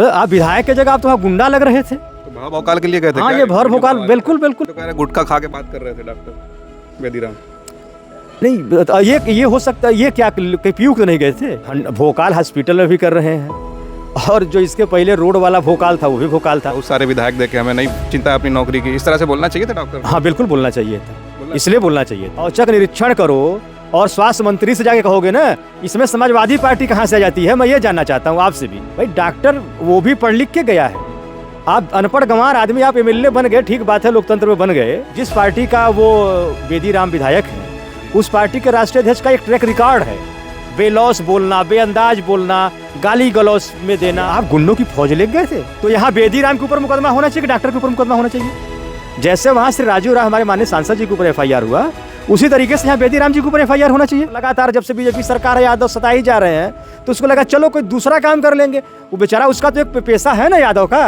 आप विधायक की जगह आप तो वहाँ गुंडा लग रहे थे। तो भर भौकाल के लिए गए थे हाँ, क्या? ये भर भोकाल, बिल्कुल बिल्कुल। तो कह रहे गुटखा खा के बात कर रहे थे डॉक्टर बेदीराम। नहीं, ये हो सकता है, ये क्या पीयू तो नहीं गए थे। भोकाल हॉस्पिटल में भी कर रहे हैं, और जो इसके पहले रोड वाला भोकाल था वो भी भोकाल था। बहुत सारे विधायक देखे, हमें नहीं चिंता है अपनी नौकरी की, इस तरह से बोलना चाहिए था डॉक्टर। हाँ बिल्कुल बोलना चाहिए था, इसलिए बोलना चाहिए था। औचक निरीक्षण करो और स्वास्थ्य मंत्री से जाके कहोगे ना, इसमें समाजवादी पार्टी कहाँ से आ जाती है, मैं ये जानना चाहता हूँ आपसे भी। भाई डॉक्टर वो भी पढ़ लिख के गया है, आप अनपढ़ गंवार आदमी, आप एमएलए बन गए, ठीक बात है, लोकतंत्र में बन गए। जिस पार्टी का वो बेदीराम विधायक है, उस पार्टी के राष्ट्रीय अध्यक्ष का एक ट्रैक रिकॉर्ड है, बेलौस बोलना, बेअंदाज बोलना, गाली गलौस में देना। आप गुंडों की फौज ले गए थे, तो यहाँ बेदीराम के ऊपर मुकदमा होना चाहिए कि डॉक्टर के ऊपर मुकदमा होना चाहिए? जैसे वहाँ श्री राजू राव हमारे माननीय सांसद जी के ऊपर एफआईआर हुआ, उसी तरीके से यहाँ बेदीराम जी के ऊपर एफआईआर होना चाहिए। लगातार जब से बीजेपी सरकार है, यादव सता ही जा रहे हैं, तो उसको लगा चलो कोई दूसरा काम कर लेंगे। वो बेचारा, उसका तो एक पैसा है ना यादव का।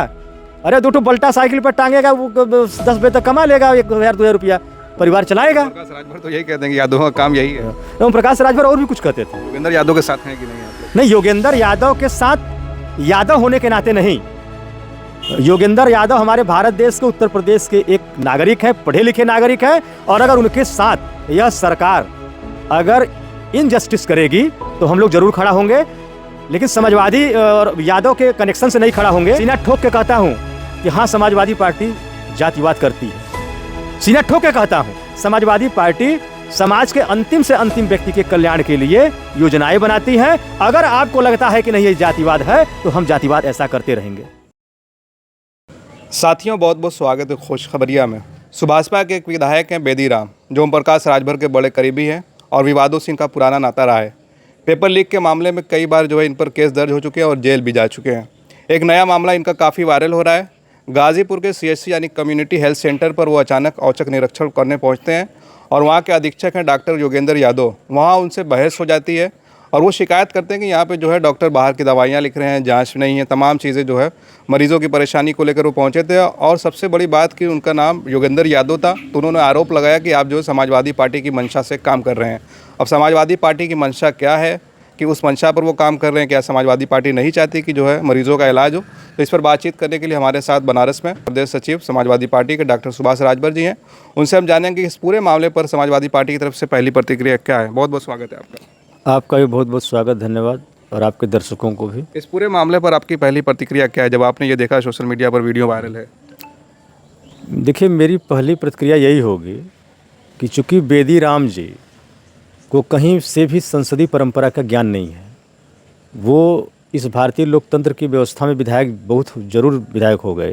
अरे 2 बल्टा साइकिल पर टांगेगा, वो 10 बजे तक कमा लेगा, 1000-2000 रुपया, परिवार चलाएगा। प्रकाश राजभर तो यही कहते हैं कि यादव का काम यही है। एवं प्रकाश राजभर और भी कुछ कहते थे। योगेंद्र यादव के साथ हैं कि नहीं आप लोग? नहीं, योगेंद्र यादव के साथ यादव होने के नाते नहीं। योगेंद्र यादव हमारे भारत देश के, उत्तर प्रदेश के एक नागरिक हैं, पढ़े लिखे नागरिक हैं, और अगर उनके साथ यह सरकार अगर इनजस्टिस करेगी तो हम लोग जरूर खड़ा होंगे, लेकिन समाजवादी और यादव के कनेक्शन से नहीं खड़ा होंगे। सीना ठोक के कहता हूं कि हाँ, समाजवादी पार्टी जातिवाद करती है। सीना ठोक के कहता हूं, समाजवादी पार्टी समाज के अंतिम से अंतिम व्यक्ति के कल्याण के लिए योजनाएं बनाती है। अगर आपको लगता है कि नहीं ये जातिवाद है, तो हम जातिवाद ऐसा करते रहेंगे। साथियों, बहुत बहुत स्वागत है खुशखबरिया में। सुभाषपा के एक विधायक हैं बेदीराम, जो ओम प्रकाश राजभर के बड़े करीबी हैं और विवादों से इनका पुराना नाता रहा है। पेपर लीक के मामले में कई बार जो है इन पर केस दर्ज हो चुके हैं और जेल भी जा चुके हैं। एक नया मामला इनका काफ़ी वायरल हो रहा है। गाज़ीपुर के सीएचसी यानी कम्युनिटी हेल्थ सेंटर पर वो अचानक औचक निरीक्षण करने पहुँचते हैं, और वहाँ के अधीक्षक हैं डॉक्टर योगेंद्र यादव। वहाँ उनसे बहस हो जाती है और वो शिकायत करते हैं कि यहाँ पे जो है डॉक्टर बाहर की दवाइयाँ लिख रहे हैं, जांच नहीं है, तमाम चीज़ें जो है मरीजों की परेशानी को लेकर वो पहुँचे थे। और सबसे बड़ी बात कि उनका नाम योगेंद्र यादव था, तो उन्होंने आरोप लगाया कि आप जो है समाजवादी पार्टी की मंशा से काम कर रहे हैं। अब समाजवादी पार्टी की मंशा क्या है, कि उस मंशा पर वो काम कर रहे हैं, क्या समाजवादी पार्टी नहीं चाहती कि जो है मरीजों का इलाज हो? तो इस पर बातचीत करने के लिए हमारे साथ बनारस में प्रदेश सचिव समाजवादी पार्टी के डॉक्टर सुभाष राजभर जी हैं। उनसे हम जानेंगे कि इस पूरे मामले पर समाजवादी पार्टी की तरफ से पहली प्रतिक्रिया क्या है। बहुत बहुत स्वागत है आपका। आपका भी बहुत बहुत स्वागत, धन्यवाद, और आपके दर्शकों को भी। इस पूरे मामले पर आपकी पहली प्रतिक्रिया क्या है जब आपने ये देखा सोशल मीडिया पर वीडियो वायरल है? देखिए, मेरी पहली प्रतिक्रिया यही होगी कि चूँकि बेदीराम जी को कहीं से भी संसदीय परंपरा का ज्ञान नहीं है, वो इस भारतीय लोकतंत्र की व्यवस्था में विधायक बहुत जरूर विधायक हो गए,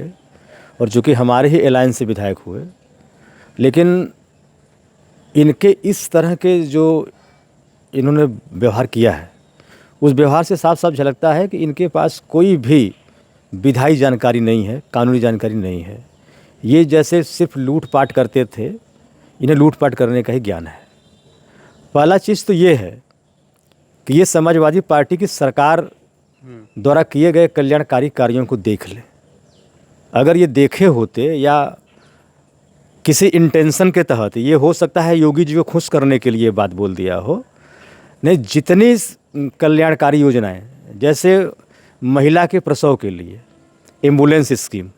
और चूँकि हमारे ही एलायंस से विधायक हुए, लेकिन इनके इस तरह के जो इन्होंने व्यवहार किया है, उस व्यवहार से साफ साफ झलकता है कि इनके पास कोई भी विधायी जानकारी नहीं है, कानूनी जानकारी नहीं है। ये जैसे सिर्फ लूटपाट करते थे, इन्हें लूटपाट करने का ही ज्ञान है। पहला चीज़ तो ये है कि ये समाजवादी पार्टी की सरकार द्वारा किए गए कल्याणकारी कार्यों को देख ले। अगर ये देखे होते या किसी इंटेंशन के तहत, ये हो सकता है योगी जी को खुश करने के लिए बात बोल दिया हो, नहीं, जितनी कल्याणकारी योजनाएं, जैसे महिला के प्रसव के लिए ambulance scheme,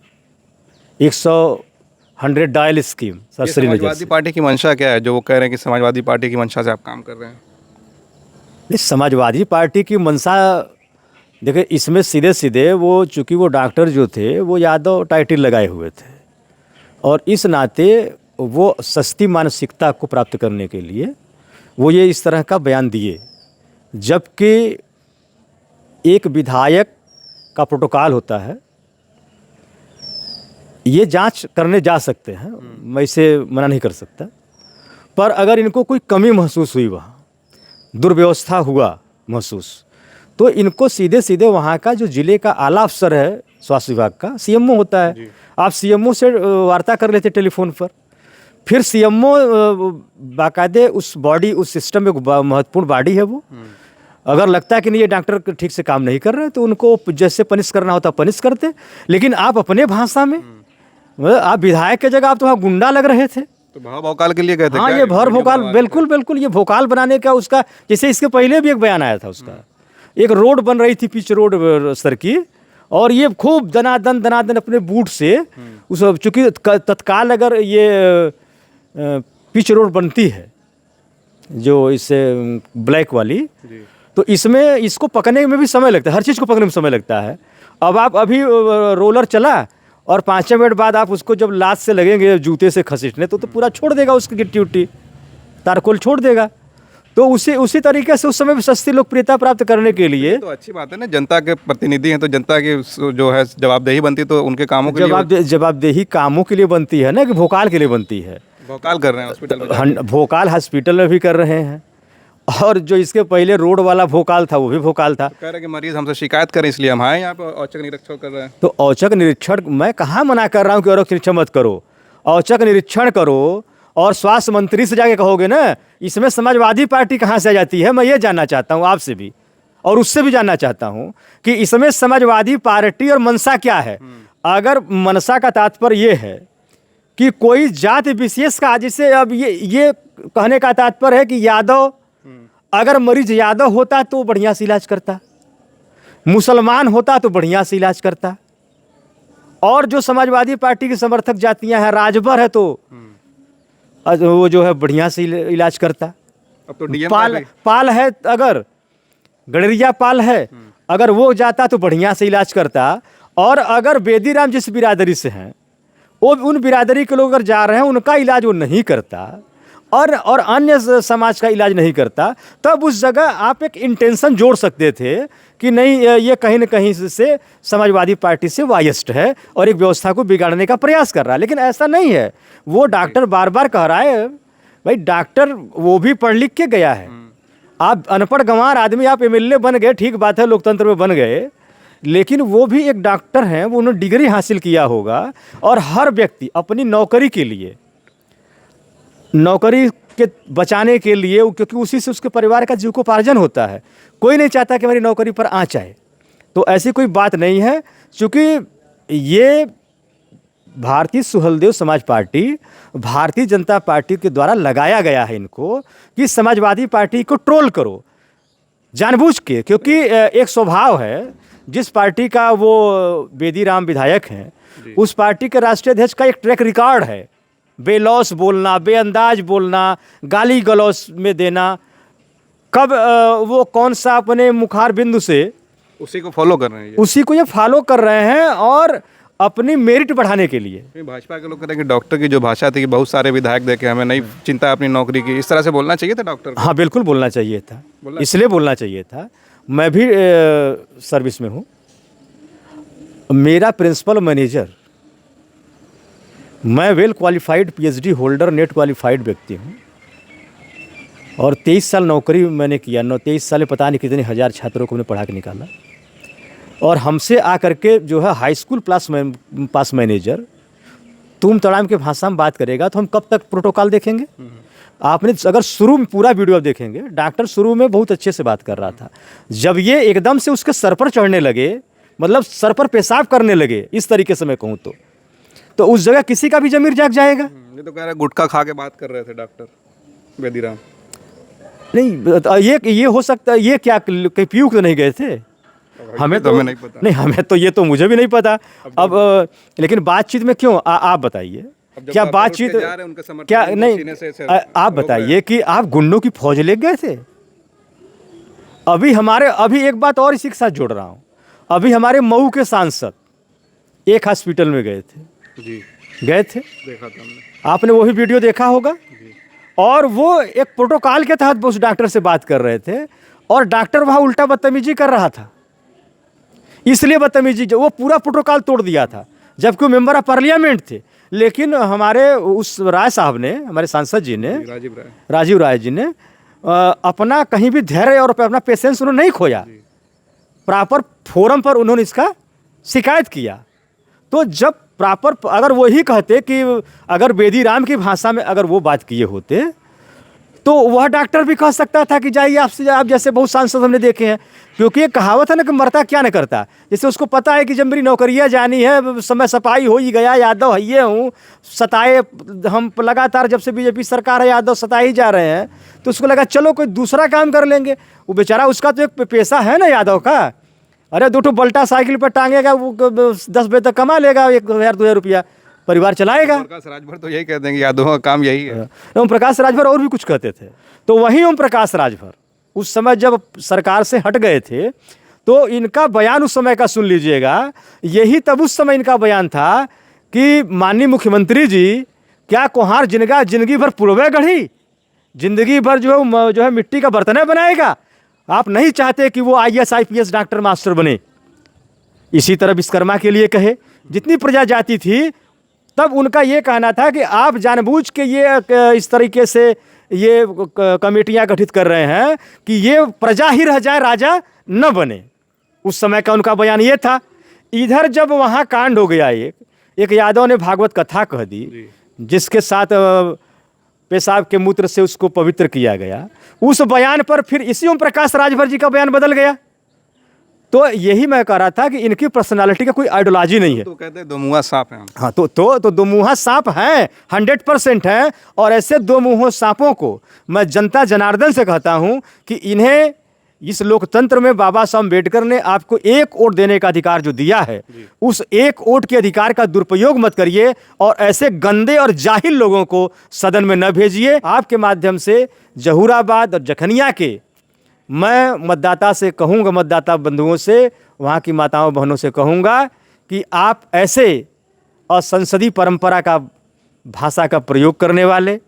100 dial scheme, Samajwadi party की मंशा क्या है जो वो कह रहे हैं कि समाजवादी पार्टी की मंशा से आप काम कर रहे हैं? इस समाजवादी पार्टी की मंशा, देखिए, इसमें सीधे सीधे वो, चूँकि वो डॉक्टर जो थे वो यादव टाइटल लगाए हुए थे, और इस नाते वो सस्ती मानसिकता को प्राप्त करने के लिए वो ये इस तरह का बयान दिए, जबकि एक विधायक का प्रोटोकॉल होता है, ये जांच करने जा सकते हैं, मैं इसे मना नहीं कर सकता, पर अगर इनको कोई कमी महसूस हुई, वहाँ दुर्व्यवस्था हुआ महसूस, तो इनको सीधे सीधे वहाँ का जो जिले का आला अफसर है स्वास्थ्य विभाग का, सीएमओ होता है, आप सीएमओ से वार्ता कर लेते टेलीफोन पर, फिर सीएमओ बाकायदे उस बॉडी, उस सिस्टम में महत्वपूर्ण बॉडी है वो, अगर लगता है कि नहीं ये डॉक्टर ठीक से काम नहीं कर रहे, तो उनको जैसे पनिश करना होता पनिश करते। लेकिन आप अपने भाषा में, आप विधायक की जगह आप तो वहाँ गुंडा लग रहे थे। तो भर भौकाल के लिए गए थे? हाँ, ये भर भोकाल, बिल्कुल बिल्कुल, ये भोकाल बनाने का उसका, जैसे इसके पहले भी एक बयान आया था उसका, एक रोड बन रही थी, पिच रोड सर की, और ये खूब दनादन अपने बूट से उस, चूँकि तत्काल अगर ये पिच रोड बनती है जो इससे ब्लैक वाली, तो इसमें इसको पकड़ने में भी समय लगता है, हर चीज़ को पकड़ने में समय लगता है। अब आप अभी रोलर चला और 5 मिनट बाद आप उसको जब लात से लगेंगे जूते से खसीटने तो पूरा छोड़ देगा, उसकी गिट्टी उट्टी तारकोल छोड़ देगा। तो उसी तरीके से उस समय भी सस्ती लोकप्रियता प्राप्त करने के लिए तो अच्छी बात है ना, जनता के प्रतिनिधि हैं तो जनता की जो है जवाबदेही बनती तो उनके कामों के लिए जवाबदेही कामों के लिए बनती है ना, कि भोकाल के लिए बनती है। भोकाल कर रहे हैं हॉस्पिटल में, भोकाल हॉस्पिटल में भी कर रहे हैं, और जो इसके पहले रोड वाला भोकाल था वो भी भोकाल था। कह रहे हैं कि मरीज हमसे शिकायत करें इसलिए हम आए यहाँ पे औचक निरीक्षण कर रहे हैं। तो औचक निरीक्षण मैं कहाँ मना कर रहा हूँ कि औचक निरीक्षण मत करो, औचक निरीक्षण करो। और स्वास्थ्य मंत्री से जाके कहोगे ना, इसमें समाजवादी पार्टी कहाँ से आ जाती है, मैं ये जानना चाहता हूँ आपसे भी और उससे भी जानना चाहता हूँ कि इसमें समाजवादी पार्टी और मनसा क्या है। अगर मनसा का तात्पर्य ये है कि कोई जाति विशेष का, जिसे अब ये कहने का तात्पर्य है कि यादव, अगर मरीज यादव होता तो बढ़िया से इलाज करता, मुसलमान होता तो बढ़िया से इलाज करता, और जो समाजवादी पार्टी की समर्थक जातियां हैं, राजभर है तो वो जो है बढ़िया से इलाज करता। अब तो डीएम पाल है, अगर गडरिया पाल है, अगर वो जाता तो बढ़िया से इलाज करता। और अगर बेदीराम जिस बिरादरी से हैं, वो उन बिरादरी के लोग अगर जा रहे हैं उनका इलाज वो नहीं करता और अन्य समाज का इलाज नहीं करता, तब उस जगह आप एक इंटेंशन जोड़ सकते थे कि नहीं, ये कहीं न कहीं से समाजवादी पार्टी से वायस्ड है और एक व्यवस्था को बिगाड़ने का प्रयास कर रहा है। लेकिन ऐसा नहीं है। वो डॉक्टर बार बार कह रहा है, भाई डॉक्टर वो भी पढ़ लिख के गया है। आप अनपढ़ गंवार आदमी, आप एमएलए बन गए, ठीक बात है, लोकतंत्र में बन गए, लेकिन वो भी एक डॉक्टर हैं, वो उन्होंने डिग्री हासिल किया होगा। और हर व्यक्ति अपनी नौकरी के लिए, नौकरी के बचाने के लिए, क्योंकि उसी से उसके परिवार का जीविकोपार्जन होता है, कोई नहीं चाहता कि हमारी नौकरी पर आँच आए। तो ऐसी कोई बात नहीं है, क्योंकि ये भारतीय सुहलदेव समाज पार्टी भारतीय जनता पार्टी के द्वारा लगाया गया है इनको, कि समाजवादी पार्टी को ट्रोल करो जानबूझ के। क्योंकि एक स्वभाव है, जिस पार्टी का वो बेदीराम विधायक हैं, उस पार्टी के राष्ट्रीय अध्यक्ष का एक ट्रैक रिकॉर्ड है, बेलौस बोलना, बेअंदाज बोलना, गाली गलौज में देना। कब वो कौन सा अपने मुखार बिंदु से उसी को फॉलो कर रहे हैं, उसी को ये फॉलो कर रहे हैं और अपनी मेरिट बढ़ाने के लिए। भाजपा के लोग कहते हैं कि डॉक्टर की जो भाषा थी कि बहुत सारे विधायक देखे, हमें नहीं चिंता है अपनी नौकरी की, इस तरह से बोलना चाहिए था डॉक्टर को। हाँ बिल्कुल बोलना चाहिए था, इसलिए बोलना चाहिए था। मैं भी सर्विस में हूँ, मेरा प्रिंसिपल मैनेजर, मैं well qualified PhD holder, net qualified व्यक्ति हूँ, और 23 साल नौकरी मैंने किया। 23 साल में पता नहीं कितने हज़ार छात्रों को मैंने पढ़ा के निकाला। और हमसे आकर के जो है हाई स्कूल पास मैनेजर तुम तड़ाम के भाषा में बात करेगा तो हम कब तक प्रोटोकॉल देखेंगे। आपने अगर शुरू में पूरा वीडियो आप देखेंगे, डॉक्टर शुरू में बहुत अच्छे से बात कर रहा था, जब ये एकदम से उसके सर पर चढ़ने लगे, मतलब सर पर पेशाब करने लगे, इस तरीके से मैं कहूँ तो उस जगह किसी का भी जमीर जाग जाएगा। ये तो कह रहे गुटखा खा के बात कर रहे थे डॉक्टर बेदीराम। नहीं, ये हो सकता है, ये क्या कहीं पीयू तो नहीं गए थे? हमें तो नहीं पता। नहीं, हमें तो ये तो मुझे भी नहीं पता। अब लेकिन बातचीत में क्यों, आप बताइए क्या बातचीत, क्या नहीं, आप बताइए कि आप गुंडों की फौज ले गए थे? अभी एक बात और इसी के साथ जोड़ रहा हूँ, अभी हमारे मऊ के सांसद एक हॉस्पिटल में गए थे जी, गए थे, देखा था हमने, आपने वही वीडियो देखा होगा। और वो एक प्रोटोकॉल के तहत उस डॉक्टर से बात कर रहे थे और डॉक्टर वहाँ उल्टा बदतमीजी कर रहा था, इसलिए बदतमीजी, जो वो पूरा प्रोटोकॉल तोड़ दिया था, जबकि वो मेंबर ऑफ पार्लियामेंट थे। लेकिन हमारे उस राय साहब ने, हमारे सांसद जी ने, राजीव राय जी ने अपना कहीं भी धैर्य और अपना पेशेंस उन्होंने नहीं खोया, प्रॉपर फोरम पर उन्होंने इसका शिकायत किया। तो जब प्रॉपर, अगर वो ही कहते कि अगर बेदीराम की भाषा में अगर वो बात किए होते तो वह डॉक्टर भी कह सकता था कि जाइए, आप जैसे बहुत सांसद हमने देखे हैं, क्योंकि ये कहावत है ना कि मरता क्या न करता। जैसे उसको पता है कि जब मेरी नौकरियाँ जानी है, समय सफाई हो ही गया, यादव है ये हूँ, सताए हम लगातार, जब से बीजेपी सरकार है यादव सताए ही जा रहे हैं, तो उसको लगा चलो कोई दूसरा काम कर लेंगे। वो बेचारा, उसका तो एक पेशा है ना यादव का, अरे 2 बल्टा साइकिल पर टांगेगा, वो 10 बजे तक कमा लेगा 1,000-2,000 रुपया, परिवार चलाएगा। प्रकाश राजभर तो यही कहते हैं कि यादव का काम यही है। ओम प्रकाश राजभर और भी कुछ कहते थे। तो वही ओम प्रकाश राजभर उस समय जब सरकार से हट गए थे, तो इनका बयान उस समय का सुन लीजिएगा। यही तब उस समय इनका बयान था कि माननीय मुख्यमंत्री जी, क्या कुम्हार जिंदगी भर पुरवे गढ़ी, जिंदगी भर जो है मिट्टी का बर्तन बनाएगा। आप नहीं चाहते कि वो IAS IPS डॉक्टर मास्टर बने। इसी तरह विश्वकर्मा के लिए कहे, जितनी प्रजा जाति थी तब उनका ये कहना था कि आप जानबूझ के ये इस तरीके से ये कमेटियां गठित कर रहे हैं कि ये प्रजा ही रह जाए, राजा न बने। उस समय का उनका बयान ये था। इधर जब वहाँ कांड हो गया, एक यादव ने भागवत कथा कह दी, जिसके साथ पेशाब के मूत्र से उसको पवित्र किया गया। उस बयान पर फिर इसी ओम प्रकाश राजभर जी का बयान बदल गया। तो यही मैं कह रहा था कि इनकी पर्सनालिटी का कोई आइडियोलॉजी नहीं है। तो कहते हैं दो मुँहा सांप हैं। हाँ, तो दो मुँहा सांप हैं, 100% हैं। और ऐसे दो मुँहों सांपों को मैं जनता जनार्दन से कहता हूँ कि इन्हें, इस लोकतंत्र में बाबा साहब अम्बेडकर ने आपको 1 वोट देने का अधिकार जो दिया है, उस 1 वोट के अधिकार का दुरुपयोग मत करिए और ऐसे गंदे और जाहिल लोगों को सदन में न भेजिए। आपके माध्यम से जहूराबाद और जखनिया के मैं मतदाता से कहूँगा, मतदाता बंधुओं से, वहाँ की माताओं बहनों से कहूँगा कि आप ऐसे असंसदीय परंपरा का भाषा का प्रयोग करने वाले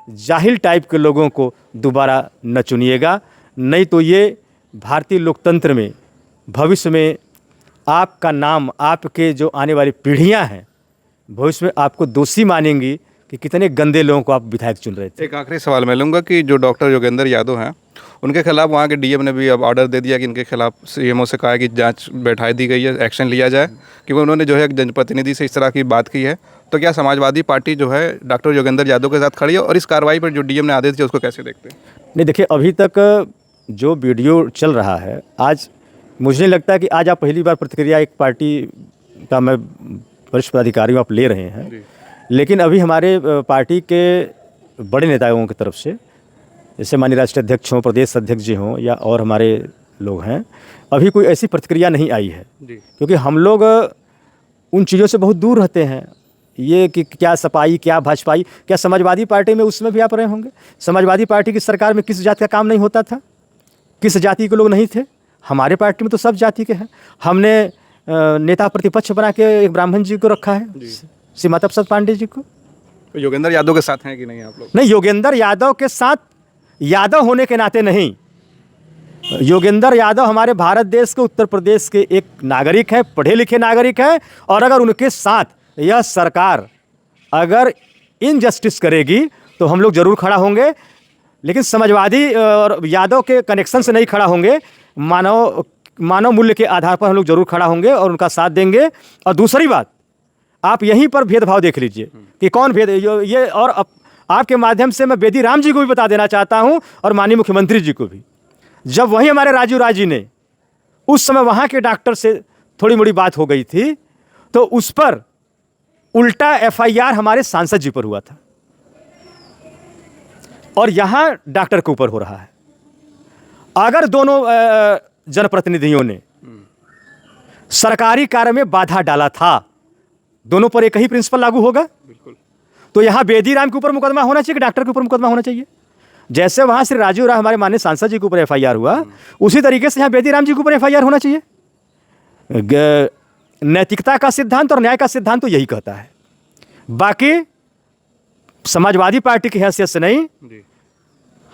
जाहिल टाइप के लोगों को दोबारा न चुनिएगा। नहीं तो ये भारतीय लोकतंत्र में भविष्य में आपका नाम, आपके जो आने वाली पीढ़ियां हैं, भविष्य में आपको दोषी मानेंगी कि कितने गंदे लोगों को आप विधायक चुन रहे थे। एक आखिरी सवाल मैं लूँगा कि जो डॉक्टर योगेंद्र यादव हैं, उनके खिलाफ वहाँ के डीएम ने भी अब ऑर्डर दे दिया कि इनके खिलाफ सीएमओ से कहा है कि जांच बैठा दी गई है, एक्शन लिया जाए, क्योंकि उन्होंने जो है एक जनप्रतिनिधि से इस तरह की बात की है। तो क्या समाजवादी पार्टी जो है डॉक्टर योगेंद्र यादव के साथ खड़ी है, और इस कार्रवाई पर जो डीएम ने आदेश दिया उसको कैसे देखते हैं? नहीं, देखिए, अभी तक जो वीडियो चल रहा है, आज मुझे नहीं लगता कि आज आप पहली बार प्रतिक्रिया एक पार्टी का, मैं वरिष्ठ पदाधिकारियों आप ले रहे हैं, लेकिन अभी हमारे पार्टी के बड़े नेताओं की तरफ से, जैसे माननीय राष्ट्रीय अध्यक्ष हों, प्रदेश अध्यक्ष जी हों, या और हमारे लोग हैं, अभी कोई ऐसी प्रतिक्रिया नहीं आई है। क्योंकि हम लोग उन चीज़ों से बहुत दूर रहते हैं। ये कि क्या सपाई, क्या भाजपाई, क्या समाजवादी पार्टी में उसमें भी आप रहे होंगे। समाजवादी पार्टी की सरकार में किस जाति का काम नहीं होता था, किस जाति के लोग नहीं थे। हमारे पार्टी में तो सब जाति के हैं। हमने नेता प्रतिपक्ष बना के एक ब्राह्मण जी को रखा है, श्री माता प्रसाद पांडे जी को। तो योगेंद्र यादव के साथ हैं कि नहीं आप लोग? नहीं, योगेंद्र यादव के साथ यादव होने के नाते नहीं। योगेंद्र यादव हमारे भारत देश के, उत्तर प्रदेश के एक नागरिक हैं, पढ़े लिखे नागरिक हैं। और अगर उनके साथ यह सरकार अगर इनजस्टिस करेगी तो हम लोग जरूर खड़ा होंगे, लेकिन समाजवादी और यादव के कनेक्शन से नहीं खड़ा होंगे। मानव मूल्य के आधार पर हम लोग जरूर खड़ा होंगे और उनका साथ देंगे। और दूसरी बात, आप यहीं पर भेदभाव देख लीजिए कि कौन भेद ये। और आपके माध्यम से मैं बेदी राम जी को भी बता देना चाहता हूं, और माननीय मुख्यमंत्री जी को भी। जब वहीं हमारे राजीव राय जी ने उस समय वहां के डॉक्टर से थोड़ी मोड़ी बात हो गई थी, तो उस पर उल्टा FIR हमारे सांसद जी पर हुआ था, और यहां डॉक्टर के ऊपर हो रहा है। अगर दोनों जनप्रतिनिधियों ने सरकारी कार्य में बाधा डाला था, दोनों पर एक ही प्रिंसिपल लागू होगा। बिल्कुल। तो यहां बेदी राम के ऊपर मुकदमा होना चाहिए, डॉक्टर के ऊपर मुकदमा होना चाहिए। जैसे वहां श्री राजीव राय हमारे माननीय सांसद जी के ऊपर FIR हुआ, उसी तरीके से यहां बेदी राम जी के ऊपर FIR होना चाहिए। नैतिकता का सिद्धांत और न्याय का सिद्धांत तो यही कहता है। बाकी समाजवादी पार्टी की हैसियत से नहीं,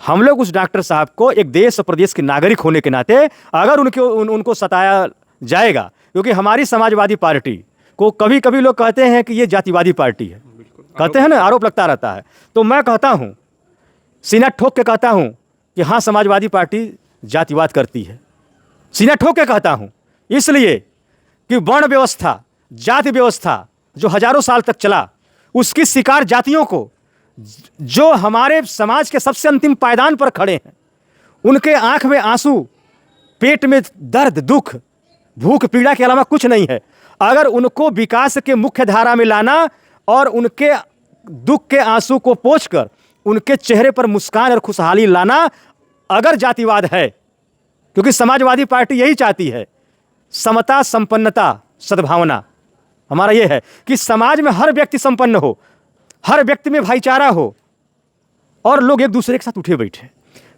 हम लोग उस डॉक्टर साहब को एक देश और प्रदेश के नागरिक होने के नाते अगर उनको सताया जाएगा, क्योंकि हमारी समाजवादी पार्टी को कभी कभी लोग कहते हैं कि ये जातिवादी पार्टी है, कहते हैं ना, आरोप लगता रहता है। तो मैं कहता हूं, सीना ठोक के कहता हूं कि हाँ, समाजवादी पार्टी जातिवाद करती है। सीना ठोक के कहता हूं, इसलिए कि वर्ण व्यवस्था, जाति व्यवस्था जो हजारों साल तक चला, उसकी शिकार जातियों को, जो हमारे समाज के सबसे अंतिम पायदान पर खड़े हैं, उनके आंख में आंसू, पेट में दर्द, दुख, भूख पीड़ा के अलावा कुछ नहीं है। अगर उनको विकास के मुख्य धारा में लाना और उनके दुख के आंसू को पोंछकर उनके चेहरे पर मुस्कान और खुशहाली लाना अगर जातिवाद है, क्योंकि समाजवादी पार्टी यही चाहती है, समता, संपन्नता, सद्भावना। हमारा ये है कि समाज में हर व्यक्ति संपन्न हो, हर व्यक्ति में भाईचारा हो और लोग एक दूसरे के साथ उठे बैठे।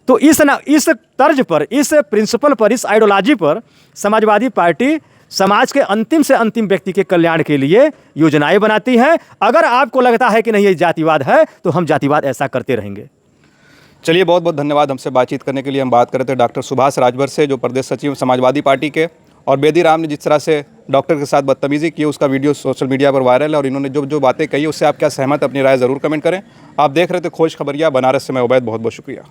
तो इस तर्ज पर, इस प्रिंसिपल पर, इस आइडियोलॉजी पर समाजवादी पार्टी समाज के अंतिम से अंतिम व्यक्ति के कल्याण के लिए योजनाएं बनाती है। अगर आपको लगता है कि नहीं ये जातिवाद है, तो हम जातिवाद ऐसा करते रहेंगे। चलिए, बहुत बहुत धन्यवाद हमसे बातचीत करने के लिए। हम बात कर रहे थे डॉक्टर सुभाष राजभर से, जो प्रदेश सचिव समाजवादी पार्टी के। और बेदी राम ने जिस तरह से डॉक्टर के साथ बदतमीजी की, उसका वीडियो सोशल मीडिया पर वायरल है और इन्होंने जो बातें कही उससे आप क्या सहमत, अपनी राय ज़रूर कमेंट करें। आप देख रहे थे खोज खबरिया बनारस से, मैं उबैद, बहुत बहुत शुक्रिया।